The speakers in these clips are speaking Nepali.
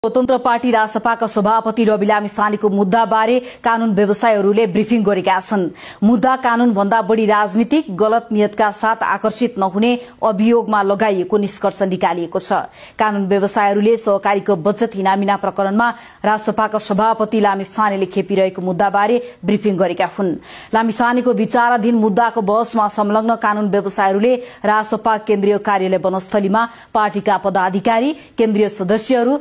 स्वतन्त्र पार्टी रासपाका सभापति रवि लामिछानेको मुद्दाबारे कानून व्यवसायीहरूले ब्रिफिङ गरेका छन्। मुद्दा कानून भन्दा बढी राजनीतिक गलत नियतका साथ आकर्षित नहुने अभियोगमा लगाइएको निष्कर्ष निकालिएको छ। कानून व्यवसायीहरूले सहकारीको बचत हिनामिना प्रकरणमा रासपाका सभापति लामिछानेले खेपिरहेको मुद्दाबारे ब्रिफिङ गरेका हुन्। लामिछानेको विचाराधीन मुद्दाको बहसमा संलग्न कानून व्यवसायीहरूले रासपा केन्द्रीय कार्यालय वनस्थलीमा पार्टीका पदाधिकारी, केन्द्रीय सदस्यहरू,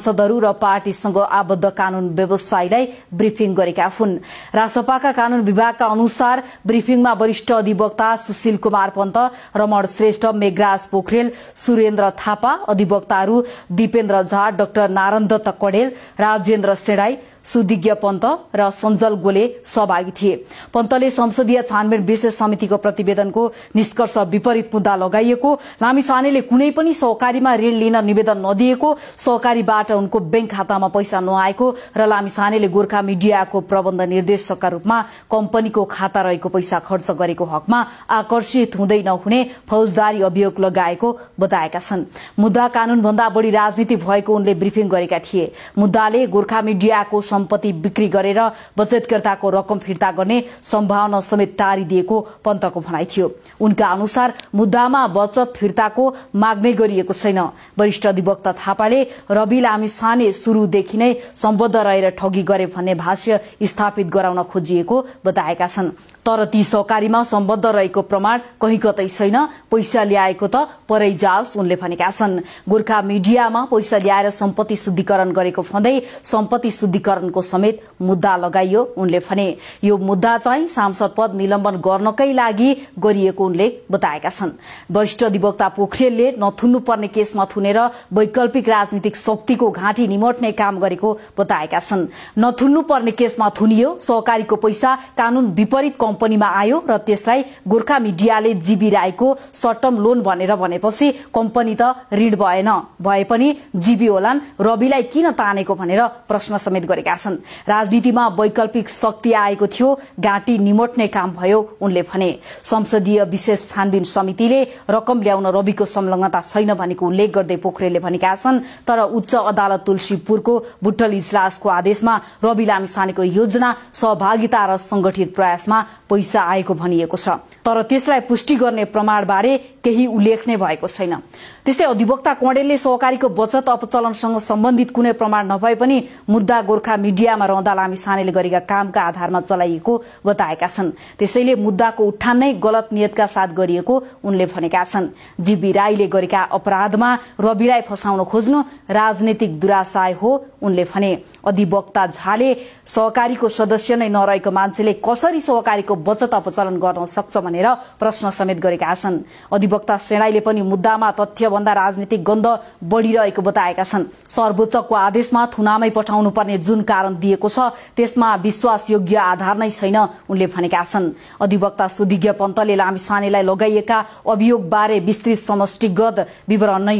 सांसदहरू र पार्टीसँग आबद्ध कानून व्यवसायीलाई ब्रिफिङ गरेका हुन्। रासपाका कानून विभागका अनुसार ब्रिफिङमा वरिष्ठ अधिवक्ता सुशील कुमार पन्त, रमण श्रेष्ठ, मेघराज पोखरेल, सुरेन्द्र थापा, अधिवक्ताहरू दीपेन्द्र झा, डाक्टर नारायण दत्त कडेल, राजेन्द्र सेडाई, सुदिज्ञ पन्त र सञ्जल गोले सहभागी थिए। पन्तले संसदीय छानबिन विशेष समितिको प्रतिवेदनको निष्कर्ष विपरीत मुद्दा लगाइएको, लामिछानेले कुनै पनि सहकारीमा ऋण लिन निवेदन नदिएको, सहकारीबाट उनको बैंक खातामा पैसा नआएको र लामिछानेले गोर्खा मिडियाको प्रबन्ध निर्देशकका रूपमा कम्पनीको खाता रहेको पैसा खर्च गरेको हकमा आकर्षित हुँदै नहुने फौजदारी अभियोग लगाएको बताएका छन्। मुद्दा कानूनभन्दा बढी राजनीति भएको उनले ब्रिफिङ गरेका थिए। मुद्दाले गोर्खा मिडियाको सम्पत्ति बिक्री गरेर बचतकर्ताको रकम फिर्ता गर्ने सम्भावना समेत टारिदिएको पन्तको भनाइ थियो। उनका अनुसार मुद्दामा बचत फिर्ताको माग नै गरिएको छैन। वरिष्ठ अधिवक्ता थापाले रवि लामिछाने शुरूदेखि नै सम्बद्ध रहेर ठगी गरे भन्ने भाष्य स्थापित गराउन खोजिएको बताएका छन्। तर ती सहकारीमा सम्बद्ध रहेको प्रमाण कहीँ कतै छैन। पैसा ल्याएको त परै जाओस् उनले भनेका छन्। गोर्खा मिडियामा पैसा ल्याएर सम्पत्ति शुद्धिकरण गरेको भन्दै सम्पत्ति शुद्धिकरणको समेत मुद्दा लगाइयो उनले भने। यो मुद्दा चाहिँ सांसद पद निलम्बन गर्नकै लागि गरिएको उनले बताएका छन्। वरिष्ठ अधिवक्ता पोखरेलले नथुन्नु पर्ने केसमा थुनेर वैकल्पिक राजनीतिक शक्तिको घाँटी निमट्ने काम गरेको बताएका छन्। नथुन्नु पर्ने केसमा थुनियो, सहकारीको पैसा कानून विपरीत कम्पनीमा आयो र त्यसलाई गोर्खा मिडियाले जीबी राईको सर्ट टर्म लोन भनेर भनेपछि कम्पनी त ऋण भए पनि जीबी होलान्, रविलाई किन तानेको भनेर प्रश्न समेत गरेका छन्। राजनीतिमा वैकल्पिक शक्ति आएको थियो, घाँटी निमट्ने काम भयो उनले भने। संसदीय विशेष छानबिन समितिले रकम ल्याउन रविको संलग्नता छैन भनेको उल्लेख गर्दै पोखरेलले भनेका छन्। तर उच्च अदालत तुलसीपुरको बुट्टल इजलासको आदेशमा रवि लामिछानेको योजना, सहभागिता र संगठित प्रयासमा पैसा आएको भनिएको छ। तर त्यसलाई पुष्टि गर्ने प्रमाणबारे केही उल्लेख नै भएको छैन। त्यस्तै अधिवक्ता कँडेलले सहकारीको बचत अपचलनसँग सम्बन्धित कुनै प्रमाण नभए पनि मुद्दा गोर्खा मिडियामा रहँदा लामिछानेले गरेका कामका आधारमा चलाइएको बताएका छन्। त्यसैले मुद्दाको उठान नै गलत नियतका साथ गरिएको उनले भनेका छन्। जीबी राईले गरेका अपराधमा रविलाई फसाउन खोज्नु राजनीतिक दुराशय हो उनले भने। अधिवक्ता झाले सहकारीको सदस्य नै नरहेको मान्छेले कसरी सहकारीको बचत अपचलन गर्न सक्छ भनेर प्रश्न समेत गरेका छन्। अधिवक्ता सेडाईले पनि मुद्दामा तथ्यभन्दा राजनीतिक गन्ध बढिरहेको बताएका छन्। सर्वोच्चको आदेशमा थुनामै पठाउनु पर्ने जुन कारण दिएको छ त्यसमा विश्वासयोग्य आधार नै छैन उनले भनेका छन्। अधिवक्ता सुदिज्ञ पन्तले लामिछानेलाई लगाइएका अभियोगबारे विस्तृत समष्टिगत विवरण नै